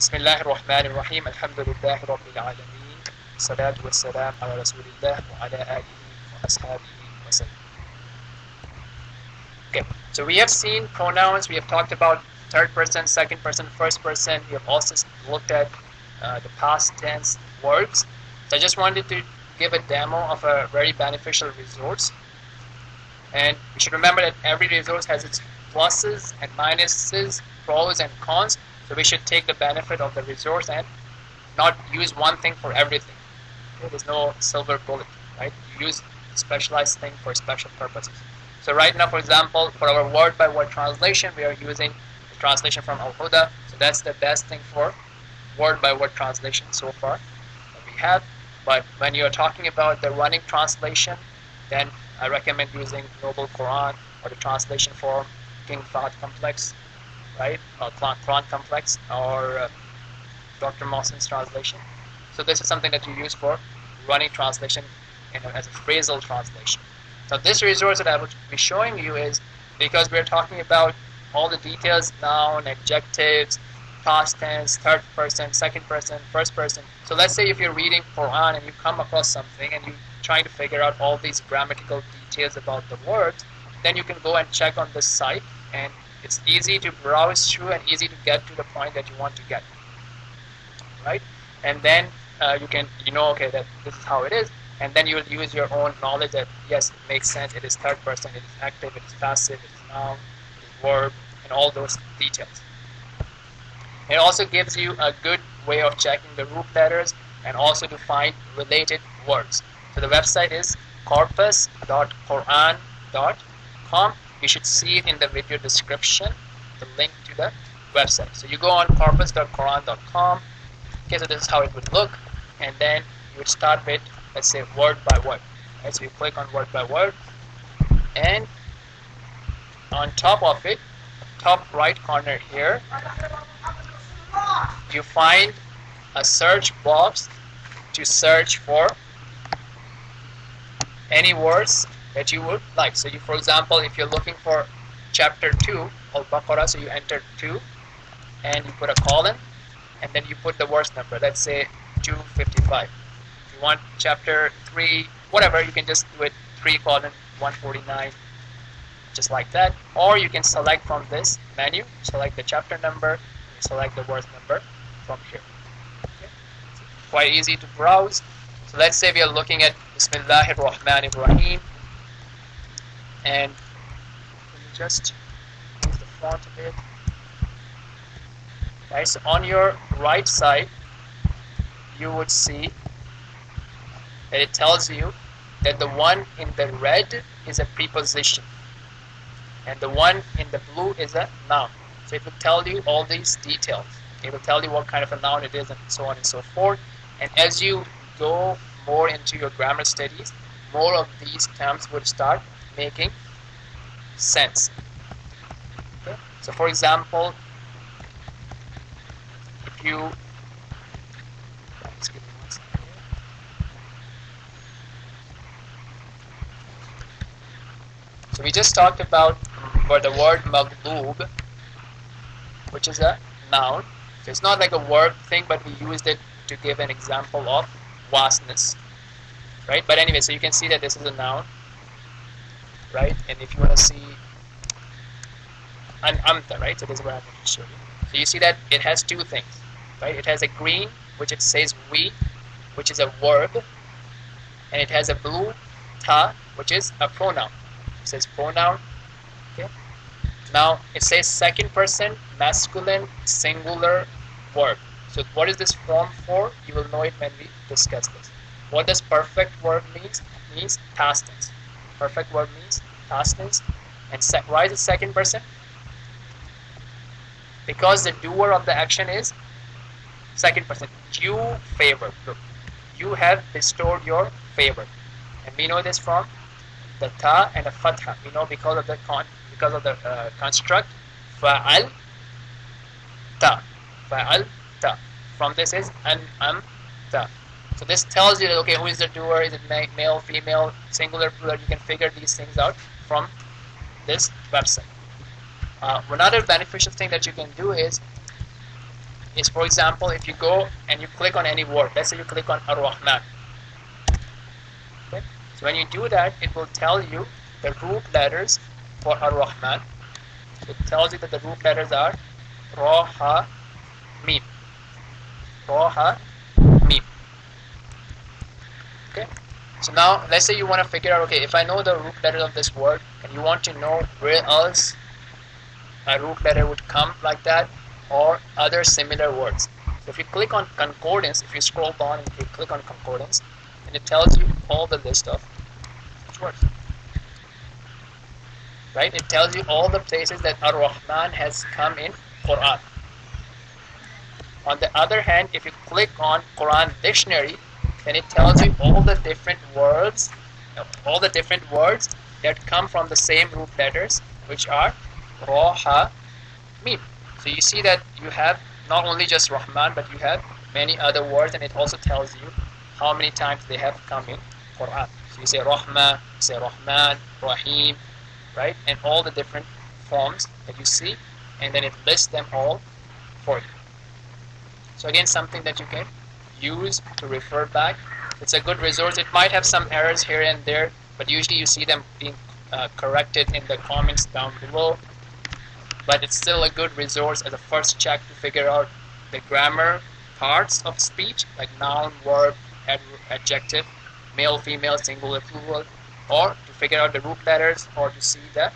Bismillahir Rahmanir Rahim. Alhamdulillahi Rabbil Alameen. Salatu wassalam ala Rasulillah wa ala alihi wa ashabihi wa sallam. Okay, so we have seen pronouns. We have talked about third person, second person, first person. We have also looked at the past tense verbs. So I just wanted to give a demo of a very beneficial resource. And we should remember that every resource has its pluses and minuses, pros and cons. So we should take the benefit of the resource and not use one thing for everything. Okay? There's no silver bullet, right? You use specialized thing for special purposes. So right now, for example, for our word-by-word translation, we are using the translation from Al-Huda. So that's the best thing for word-by-word translation so far that we have. But when you're talking about the running translation, then I recommend using Noble Quran or the translation form King Fahd Complex, right? Or Quran Complex, or Dr. Mawson's translation. So this is something that you use for running translation, as a phrasal translation. So this resource that I will be showing you is because we're talking about all the details, noun, adjectives, past tense, third person, second person, first person. So let's say if you're reading Quran and you come across something and you're trying to figure out all these grammatical details about the words, then you can go and check on this site, and it's easy to browse through and easy to get to the point that you want to get, right? And then you can, okay, that this is how it is, and then you'll use your own knowledge that yes, it makes sense, it is third person, it is active, it is passive, it is noun, it is verb, and all those details. It also gives you a good way of checking the root letters and also to find related words. So the website is corpus.quran.com. You should see it in the video description, the link to the website. So you go on corpus.quran.com. Okay, so this is how it would look, and then you would start with, let's say, word by word. Right, so you click on word by word, and on top of it, top right corner here, you find a search box to search for any words that you would like. So you, for example, if you're looking for chapter 2 Al-Baqarah, so you enter 2 and you put a colon and then you put the verse number, let's say 255. If you want chapter 3, whatever, you can just do it 3 colon 149, just like that. Or you can select from this menu, select the chapter number, you select the verse number from here. Okay. Quite easy to browse. So let's say we are looking at Bismillahir Rahmanir Rahim, and let me just use the font a bit. Right, so on your right side, you would see that it tells you that the one in the red is a preposition, and the one in the blue is a noun. So it will tell you all these details. It will tell you what kind of a noun it is, and so on and so forth. And as you go more into your grammar studies, more of these terms would start making sense. Okay? So for example, if you so we just talked about for the word maghlub, which is a noun. So it's not like a verb thing, but we used it to give an example of vastness, right? But anyway, so you can see that this is a noun, right? And if you want to see an amta, right? So this is what I'm going to show you. So you see that it has two things, right? It has a green, which it says we, which is a verb, and it has a blue ta, which is a pronoun. It says pronoun. Okay. Now it says second person masculine singular verb. So what is this form for? You will know it when we discuss this. What does perfect verb means? It means past tense. Perfect verb means past tense. And why is it second person? Because the doer of the action is second person. You favor. Look, you have bestowed your favor. And we know this from the ta and the fatha. We know because of the construct fa'al ta. Fa'al ta. From this is an ta. So this tells you that, okay, who is the doer? Is it male, female, singular, plural? You can figure these things out from this website. Another beneficial thing that you can do is is, for example, if you go and you click on any word, let's say you click on Ar-Rahman. Okay? So when you do that, it will tell you the root letters for Ar-Rahman. It tells you that the root letters are Ra, Ha, Mim. Ra, Ha, Mim. Okay? So now, let's say you want to figure out, okay, if I know the root letters of this word, and you want to know where else a root letter would come like that, or other similar words. So if you click on concordance, if you scroll down and you click on concordance, and it tells you all the list of words. Right? It tells you all the places that Ar-Rahman has come in Quran. On the other hand, if you click on Quran dictionary, then it tells you all the different words that come from the same root letters, which are Ra, Ha, Mim. So you see that you have not only just Rahman, but you have many other words, and it also tells you how many times they have come in Quran. So you say Rahman, you say Rahman, Rahim, right? And all the different forms that you see, and then it lists them all for you. So again, something that you can use to refer back. It's a good resource. It might have some errors here and there, but usually you see them being corrected in the comments down below. But it's still a good resource as a first check to figure out the grammar parts of speech, like noun, verb, adjective, male, female, singular, plural, or to figure out the root letters, or to see the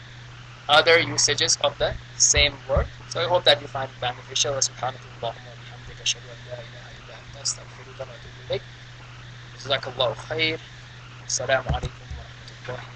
other usages of the same word. So I hope that you find it beneficial. Subhanallahi wa bihamdika, ashhadu an la ilaha illa anta, astaghfiruka wa atubu ilayk. Jazakallahu khair. Assalamu alaikum wa rahmatullahi